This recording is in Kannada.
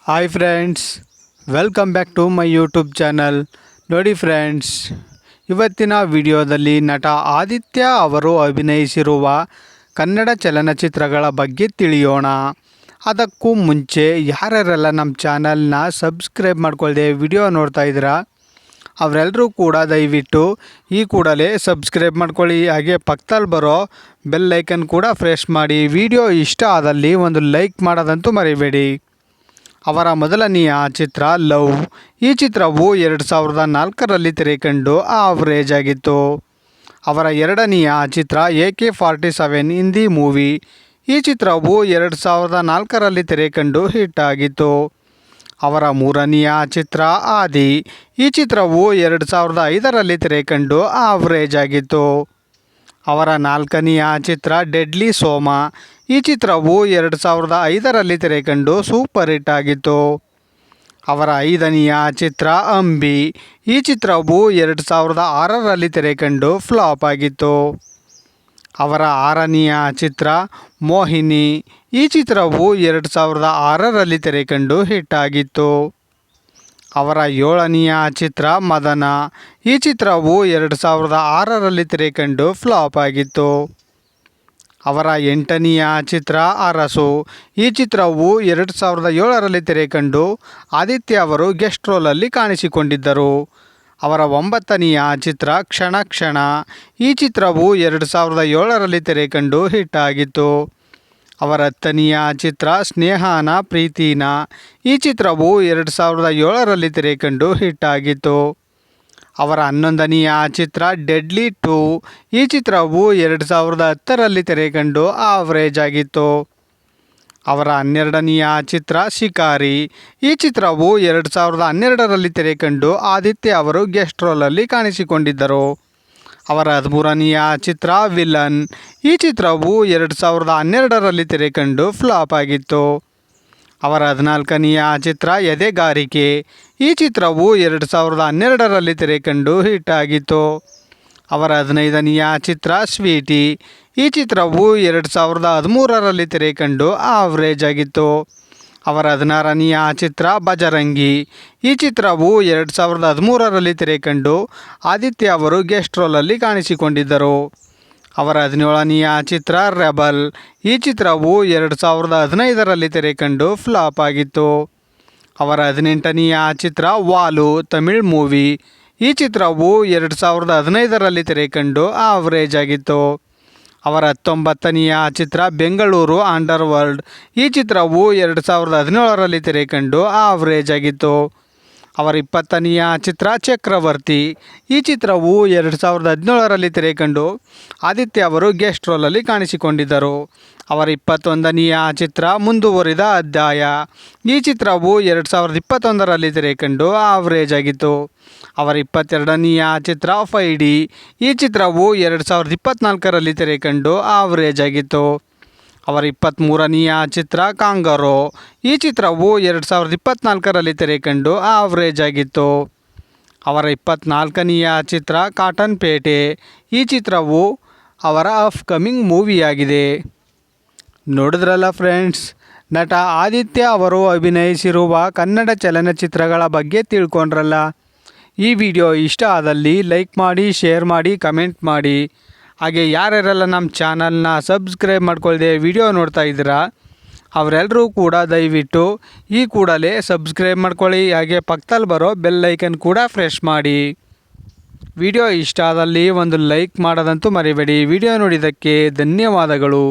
Hi friends, welcome back to my YouTube channel. ನೋಡಿ ಫ್ರೆಂಡ್ಸ್, ಇವತ್ತಿನ ವಿಡಿಯೋದಲ್ಲಿ ನಟ ಆದಿತ್ಯ ಅವರು ಅಭಿನಯಿಸಿರುವ ಕನ್ನಡ ಚಲನಚಿತ್ರಗಳ ಬಗ್ಗೆ ತಿಳಿಯೋಣ. ಅದಕ್ಕೂ ಮುಂಚೆ ಯಾರ್ಯಾರೆಲ್ಲ ನಮ್ಮ ಚಾನಲ್ನ ಸಬ್ಸ್ಕ್ರೈಬ್ ಮಾಡ್ಕೊಳ್ಳದೆ ವಿಡಿಯೋ ನೋಡ್ತಾ ಇದ್ದೀರಾ ಅವರೆಲ್ಲರೂ ಕೂಡ ದಯವಿಟ್ಟು ಈ ಕೂಡಲೇ ಸಬ್ಸ್ಕ್ರೈಬ್ ಮಾಡ್ಕೊಳ್ಳಿ. ಹಾಗೆ ಪಕ್ಕದಲ್ಲಿ ಬರೋ ಬೆಲ್ ಐಕನ್ ಕೂಡ ಪ್ರೆಸ್ ಮಾಡಿ. ವಿಡಿಯೋ ಇಷ್ಟ ಆದಲ್ಲಿ ಒಂದು ಲೈಕ್ ಮಾಡೋದಂತೂ ಮರಿಬೇಡಿ. ಅವರ ಮೊದಲನೆಯ ಚಿತ್ರ ಲವ್. ಈ ಚಿತ್ರವು 2004ರಲ್ಲಿ ತೆರೆಕಂಡು ಆವರೇಜ್ ಆಗಿತ್ತು. ಅವರ ಎರಡನೆಯ ಚಿತ್ರ AK-47 ಹಿಂದಿ ಮೂವಿ. ಈ ಚಿತ್ರವು 2004ರಲ್ಲಿ ತೆರೆಕಂಡು ಹಿಟ್ ಆಗಿತ್ತು. ಅವರ ಮೂರನೆಯ ಚಿತ್ರ ಆದಿ. ಈ ಚಿತ್ರವು 2005ರಲ್ಲಿ ತೆರೆಕಂಡು ಆವರೇಜ್ ಆಗಿತ್ತು. ಅವರ ನಾಲ್ಕನೆಯ ಚಿತ್ರ ಡೆಡ್ಲಿ ಸೋಮ. ಈ ಚಿತ್ರವು 2005ರಲ್ಲಿ ತೆರೆಕಂಡು ಸೂಪರ್ ಹಿಟ್ ಆಗಿತ್ತು. ಅವರ ಐದನೆಯ ಚಿತ್ರ ಅಂಬಿ. ಈ ಚಿತ್ರವು 2006ರಲ್ಲಿ ತೆರೆಕಂಡು ಫ್ಲಾಪ್ ಆಗಿತ್ತು. ಅವರ ಆರನೆಯ ಚಿತ್ರ ಮೋಹಿನಿ. ಈ ಚಿತ್ರವು 2006ರಲ್ಲಿ ತೆರೆಕಂಡು ಹಿಟ್ ಆಗಿತ್ತು. ಅವರ ಏಳನೆಯ ಚಿತ್ರ ಮದನ. ಈ ಚಿತ್ರವು 2006ರಲ್ಲಿ ತೆರೆಕಂಡು ಫ್ಲಾಪ್ ಆಗಿತ್ತು. ಅವರ ಎಂಟನೆಯ ಚಿತ್ರ ಅರಸು. ಈ ಚಿತ್ರವು 2007ರಲ್ಲಿ ತೆರೆಕಂಡು ಆದಿತ್ಯ ಅವರು ಗೆಸ್ಟ್ ರೋಲಲ್ಲಿ ಕಾಣಿಸಿಕೊಂಡಿದ್ದರು. ಅವರ ಒಂಬತ್ತನೆಯ ಚಿತ್ರ ಕ್ಷಣ ಕ್ಷಣ. ಈ ಚಿತ್ರವು 2007ರಲ್ಲಿ ತೆರೆಕಂಡು ಹಿಟ್ ಆಗಿತ್ತು. ಅವರ ಹತ್ತನೆಯ ಚಿತ್ರ ಸ್ನೇಹಾನ ಪ್ರೀತಿನ. ಈ ಚಿತ್ರವು 2007ರಲ್ಲಿ ತೆರೆಕಂಡು ಹಿಟ್ ಆಗಿತ್ತು. ಅವರ 11ನೆಯ ಚಿತ್ರ ಡೆಡ್ಲಿ 2. ಈ ಚಿತ್ರವು 2010ರಲ್ಲಿ ತೆರೆಕಂಡು ಆವರೇಜ್ ಆಗಿತ್ತು. ಅವರ 12ನೆಯ ಚಿತ್ರ ಶಿಕಾರಿ. ಈ ಚಿತ್ರವು 2012ರಲ್ಲಿ ತೆರೆಕಂಡು ಆದಿತ್ಯ ಅವರು ಗೆಸ್ಟ್ ರೋಲಲ್ಲಿ ಕಾಣಿಸಿಕೊಂಡಿದ್ದರು. ಅವರ 13ನೆಯ ಚಿತ್ರ ವಿಲನ್. ಈ ಚಿತ್ರವು 2012ರಲ್ಲಿ ತೆರೆಕಂಡು ಫ್ಲಾಪ್ ಆಗಿತ್ತು. ಅವರ 14ನೆಯ ಚಿತ್ರ ಎದೆಗಾರಿಕೆ. ಈ ಚಿತ್ರವು 2012ರಲ್ಲಿ ತೆರೆಕಂಡು ಹಿಟ್ ಆಗಿತ್ತು. ಅವರ 15ನೆಯ ಚಿತ್ರ ಸ್ವೀಟಿ. ಈ ಚಿತ್ರವು 2013ರಲ್ಲಿ ತೆರೆಕಂಡು ಆವರೇಜ್ ಆಗಿತ್ತು. ಅವರ 16ನೆಯ ಚಿತ್ರ ಬಜರಂಗಿ. ಈ ಚಿತ್ರವು 2013ರಲ್ಲಿ ತೆರೆಕಂಡು ಆದಿತ್ಯ ಅವರು ಗೆಸ್ಟ್ ರೋಲಲ್ಲಿ ಕಾಣಿಸಿಕೊಂಡಿದ್ದರು. ಅವರ 17ನೆಯ ಚಿತ್ರ ರೆಬಲ್. ಈ ಚಿತ್ರವು 2015ರಲ್ಲಿ ತೆರೆಕಂಡು ಫ್ಲಾಪ್ ಆಗಿತ್ತು. ಅವರ 18ನೆಯ ಚಿತ್ರ ವಾಲು ತಮಿಳ್ ಮೂವಿ. ಈ ಚಿತ್ರವು 2015ರಲ್ಲಿ ತೆರೆಕಂಡು ಆವರೇಜ್ ಆಗಿತ್ತು. ಅವರ 19ನೆಯ ಚಿತ್ರ ಬೆಂಗಳೂರು ಅಂಡರ್ ವರ್ಲ್ಡ್. ಈ ಚಿತ್ರವು 2017ರಲ್ಲಿ ತೆರೆಕಂಡು ಆವರೇಜ್ ಆಗಿತ್ತು. ಅವರ 20ನೆಯ ಚಿತ್ರ ಚಕ್ರವರ್ತಿ. ಈ ಚಿತ್ರವು 2017ರಲ್ಲಿ ತೆರೆಕಂಡು ಆದಿತ್ಯ ಅವರು ಗೆಸ್ಟ್ ರೋಲಲ್ಲಿ ಕಾಣಿಸಿಕೊಂಡಿದ್ದರು. ಅವರ 21ನೆಯ ಚಿತ್ರ ಮುಂದುವರಿದ ಅಧ್ಯಾಯ. ಈ ಚಿತ್ರವು 2021ರಲ್ಲಿ ತೆರೆಕಂಡು ಆವರೇಜ್ ಆಗಿತ್ತು. ಅವರ 22ನೆಯ ಚಿತ್ರ ಫೈಡಿ. ಈ ಚಿತ್ರವು 2024ರಲ್ಲಿ ತೆರೆಕಂಡು ಆವರೇಜ್ ಆಗಿತ್ತು. ಅವರ 23ನೆಯ ಚಿತ್ರ ಕಾಂಗರೋ. ಈ ಚಿತ್ರವು 2024ರಲ್ಲಿ ತೆರೆಕಂಡು ಆವರೇಜ್ ಆಗಿತ್ತು. ಅವರ 24ನೆಯ ಚಿತ್ರ ಕಾಟನ್ ಪೇಟೆ. ಈ ಚಿತ್ರವು ಅವರ ಅಪ್ಕಮಿಂಗ್ ಮೂವಿಯಾಗಿದೆ. ನೋಡಿದ್ರಲ್ಲ ಫ್ರೆಂಡ್ಸ್, ನಟ ಆದಿತ್ಯ ಅವರು ಅಭಿನಯಿಸಿರುವ ಕನ್ನಡ ಚಲನಚಿತ್ರಗಳ ಬಗ್ಗೆ ತಿಳ್ಕೊಂಡ್ರಲ್ಲ. ಈ ವಿಡಿಯೋ ಇಷ್ಟ ಆದಲ್ಲಿ ಲೈಕ್ ಮಾಡಿ, ಶೇರ್ ಮಾಡಿ, ಕಮೆಂಟ್ ಮಾಡಿ. ಹಾಗೆ ಯಾರ್ಯಾರೆಲ್ಲ ನಮ್ಮ ಚಾನಲ್ನ ಸಬ್ಸ್ಕ್ರೈಬ್ ಮಾಡ್ಕೊಳ್ಳದೆ ವಿಡಿಯೋ ನೋಡ್ತಾ ಇದ್ದೀರಾ ಅವರೆಲ್ಲರೂ ಕೂಡ ದಯವಿಟ್ಟು ಈ ಕೂಡಲೇ ಸಬ್ಸ್ಕ್ರೈಬ್ ಮಾಡ್ಕೊಳ್ಳಿ. ಹಾಗೆ ಪಕ್ಕದಲ್ಲಿ ಬರೋ ಬೆಲ್ ಐಕನ್ ಕೂಡ ಪ್ರೆಸ್ ಮಾಡಿ. ವಿಡಿಯೋ ಇಷ್ಟ ಆದಲ್ಲಿ ಒಂದು ಲೈಕ್ ಮಾಡೋದಂತೂ ಮರಿಬೇಡಿ. ವಿಡಿಯೋ ನೋಡಿದ್ದಕ್ಕೆ ಧನ್ಯವಾದಗಳು.